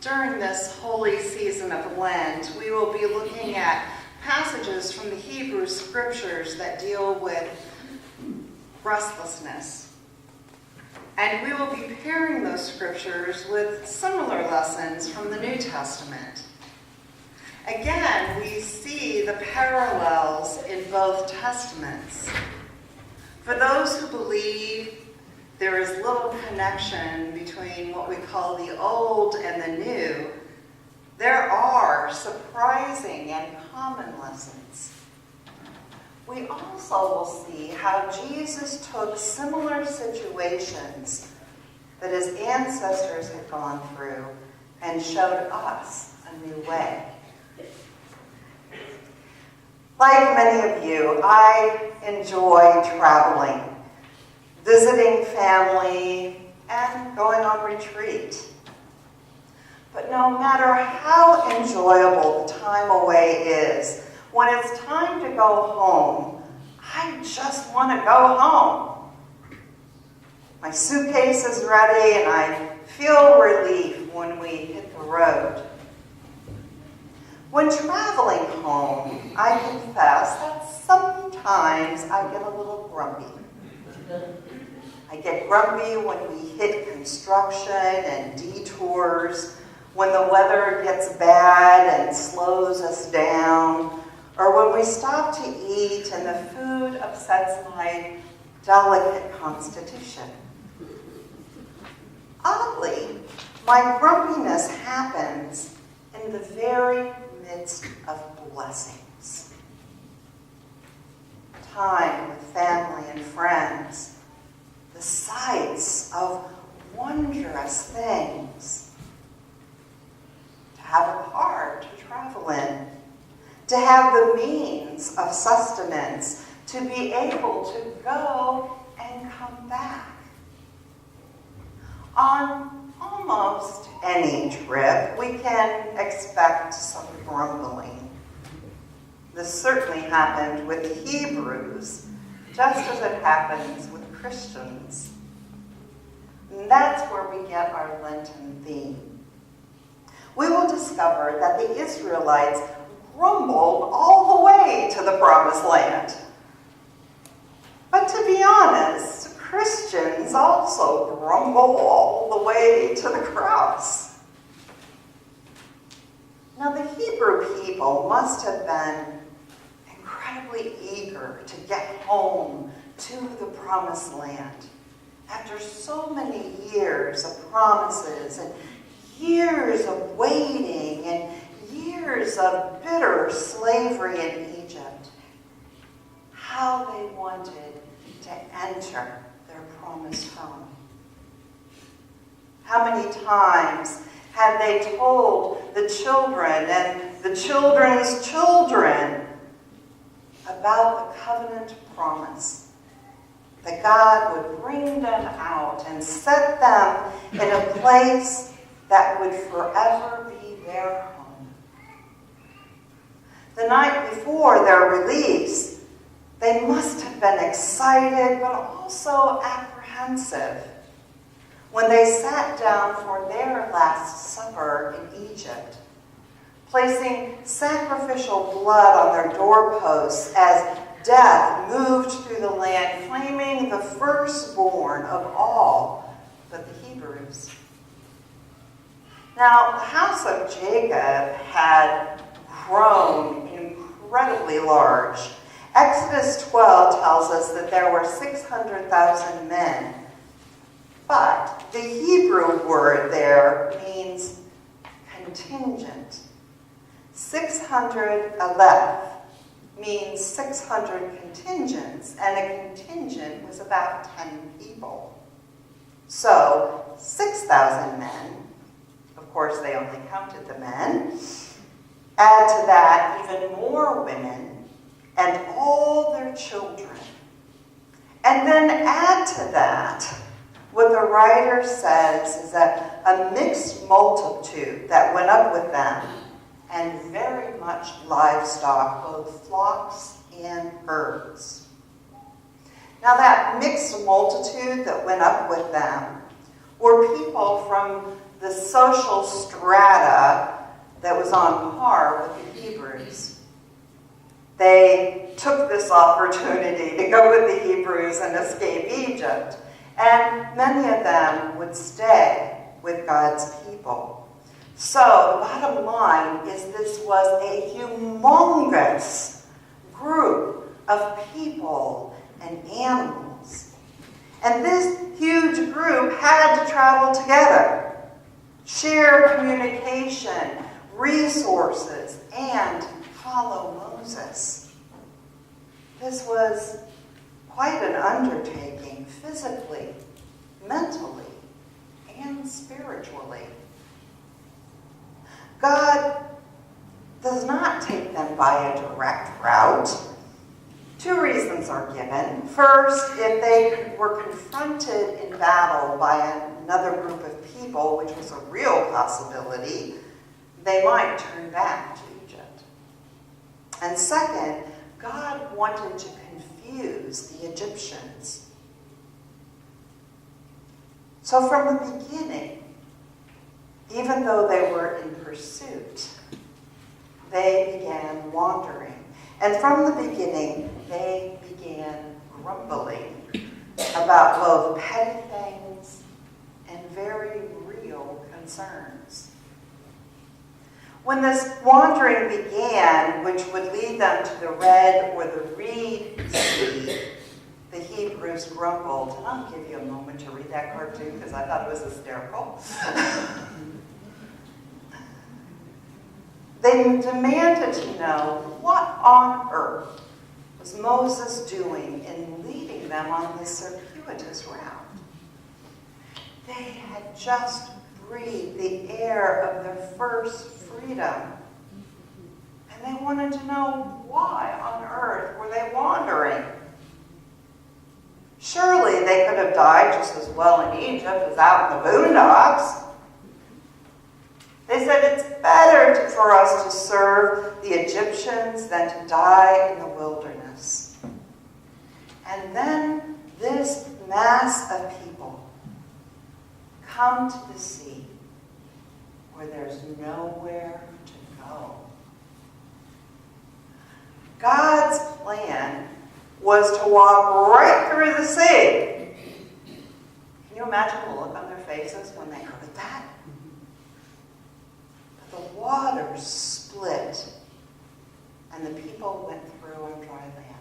During this holy season of Lent, we will be looking at passages from the Hebrew scriptures that deal with restlessness. And we will be pairing those scriptures with similar lessons from the New Testament. Again, we see the parallels in both testaments. For those who believe there is little connection between what we call the old and the new, there are surprising and common lessons. We also will see how Jesus took similar situations that his ancestors had gone through and showed us a new way. Like many of you, I enjoy traveling, visiting family, and going on retreat. But no matter how enjoyable the time away is, when it's time to go home, I just want to go home. My suitcase is ready and I feel relief when we hit the road. When traveling home, I confess that sometimes I get a little grumpy. I get grumpy when we hit construction and detours, when the weather gets bad and slows us down, or when we stop to eat and the food upsets my delicate constitution. Oddly, my grumpiness happens in the very midst of blessings. Time with family and friends, the sights of wondrous things. To have a car to travel in, to have the means of sustenance, to be able to go and come back. On almost any trip, we can expect some grumbling. This certainly happened with the Hebrews, just as it happens with Christians. And that's where we get our Lenten theme. We will discover that the Israelites grumbled all the way to the Promised Land. But to be honest, Christians also grumble all the way to the cross. Now, the Hebrew people must have been incredibly eager to get home to the Promised Land after so many years of promises and years of waiting and years of bitter slavery in Egypt. How they wanted to enter their promised home. How many times had they told the children and the children's children about the covenant promise that God would bring them out and set them in a place that would forever be their home. The night before their release, they must have been excited, but also apprehensive when they sat down for their Last Supper in Egypt, placing sacrificial blood on their doorposts as death moved through the land, claiming the firstborn of all but the Hebrews. Now, the house of Jacob had grown incredibly large. Exodus 12 tells us that there were 600,000 men. But the Hebrew word there means contingent. 600 aleph means 600 contingents, and a contingent was about 10 people. So 6,000 men, of course they only counted the men, add to that even more women, and all their children. And then add to that, what the writer says is that a mixed multitude that went up with them, and very much livestock, both flocks and herds. Now that mixed multitude that went up with them were people from the social strata that was on par with the Hebrews. They took this opportunity to go with the Hebrews and escape Egypt, and many of them would stay with God's people. So the bottom line is this was a humongous group of people and animals. And this huge group had to travel together, share communication, resources, and follow Moses. This was quite an undertaking, physically, mentally, and spiritually. God does not take them by a direct route. Two reasons are given. First, if they were confronted in battle by another group of people, which was a real possibility, they might turn back to Egypt. And second, God wanted to confuse the Egyptians. So from the beginning, even though they were in pursuit, they began wandering. And from the beginning, they began grumbling about both petty things and very real concerns. When this wandering began, which would lead them to the Red or the Reed Sea, the Hebrews grumbled. And I'll give you a moment to read that cartoon because I thought it was hysterical. They demanded to know what on earth was Moses doing in leading them on this circuitous route. They had just breathed the air of their first freedom. And they wanted to know why on earth were they wandering. Surely they could have died just as well in Egypt as out in the boondocks. They said it's better for us to serve the Egyptians than to die in the wilderness. And then this mass of people come to the sea where there's nowhere to go. God's plan was to walk right through the sea. Can you imagine the look on their faces when they heard that? But the waters split, and the people went through on dry land.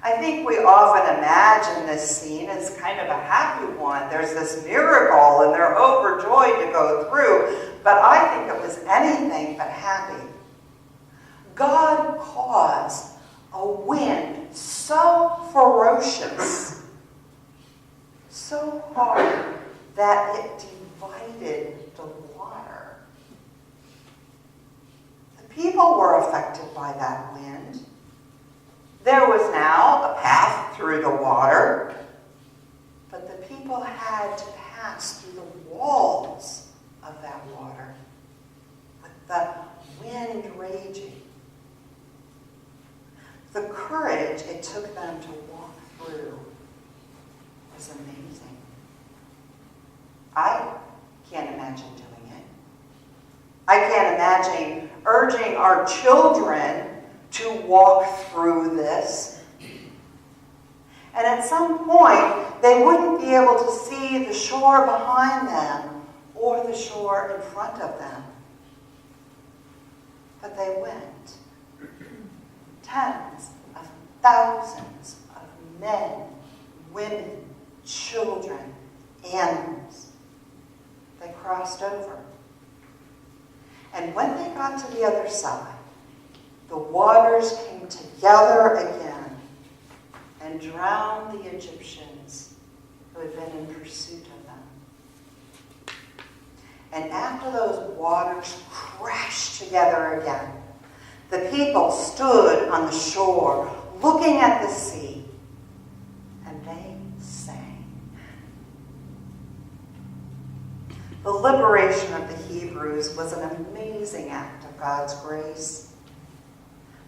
I think we often imagine this scene as kind of a happy one. There's this miracle, and they're overjoyed to go through, but I think it was anything but happy. God caused a wind so ferocious, so hard, that it divided the water. The people were affected by that wind. There was now a path through the water, but the people had to pass through the walls of that water with the wind raging. The courage it took them to walk through was amazing. I can't imagine doing it. I can't imagine urging our children to walk through this. And at some point, they wouldn't be able to see the shore behind them or the shore in front of them. But they went. Tens of thousands of men, women, children, animals. They crossed over. And when they got to the other side, the waters came together again and drowned the Egyptians who had been in pursuit of them. And after those waters crashed together again, the people stood on the shore, looking at the sea, and they sang. The liberation of the Hebrews was an amazing act of God's grace.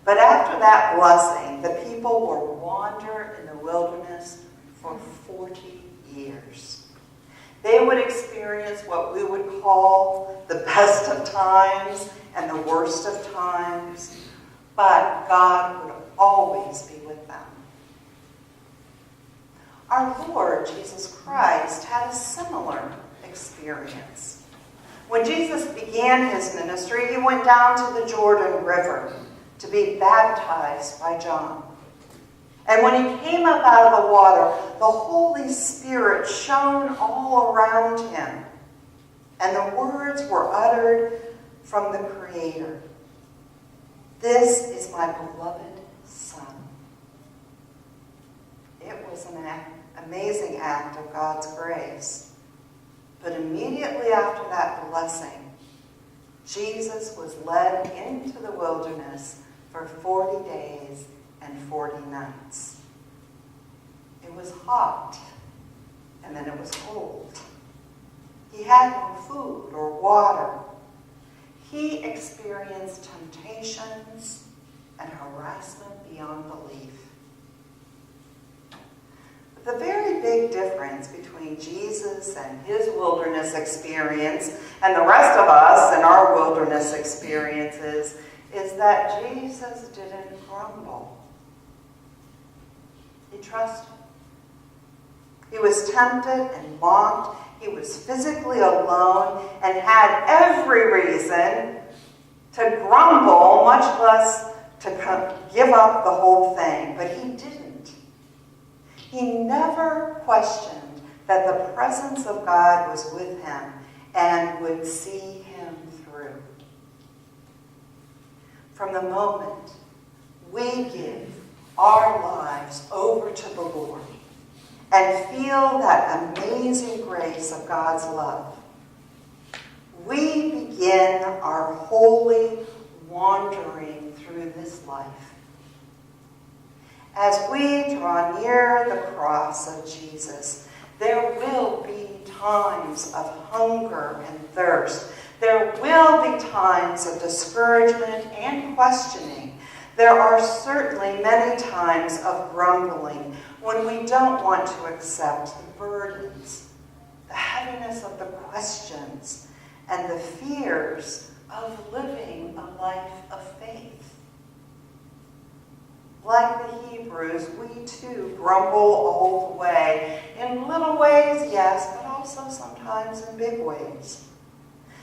But after that blessing, the people were wander in the wilderness for 40 years. They would experience what we would call the best of times and the worst of times, but God would always be with them. Our Lord Jesus Christ had a similar experience. When Jesus began his ministry, he went down to the Jordan River to be baptized by John. And when he came up out of the water, the Holy Spirit shone all around him, and the words were uttered from the Creator. "This is my beloved Son." It was an amazing act of God's grace. But immediately after that blessing, Jesus was led into the wilderness for 40 days and 40 nights. It was hot, and then it was cold. He had no food or water. He experienced temptations and harassment beyond belief. The very big difference between Jesus and his wilderness experience and the rest of us and our wilderness experiences is that Jesus didn't grumble. He trusted. He was tempted and mocked. He was physically alone and had every reason to grumble, much less to give up the whole thing. But he didn't. He never questioned that the presence of God was with him and would see him through. From the moment we give our lives over to the Lord and feel that amazing grace of God's love, we begin our holy wandering through this life. As we draw near the cross of Jesus, there will be times of hunger and thirst. There will be times of discouragement and questioning. There are certainly many times of grumbling when we don't want to accept the burdens, the heaviness of the questions, and the fears of living a life of faith. Like the Hebrews, we too grumble all the way. In little ways, yes, but also sometimes in big ways.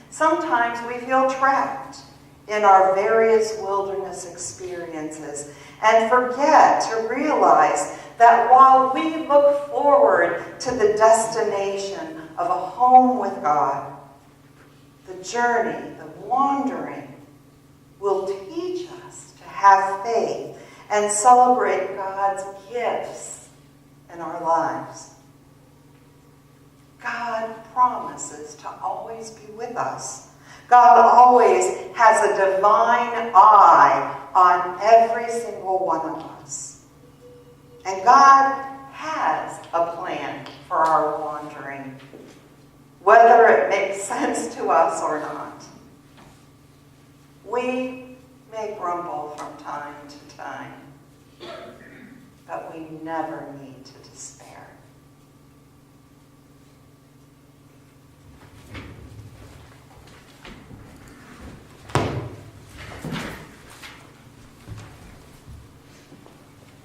Sometimes we feel trapped in our various wilderness experiences and forget to realize that while we look forward to the destination of a home with God, the journey, the wandering, will teach us to have faith and celebrate God's gifts in our lives. God promises to always be with us. God always has a divine eye on every single one of us. And God has a plan for our wandering, whether it makes sense to us or not. We may grumble from time to time, but we never need to despair.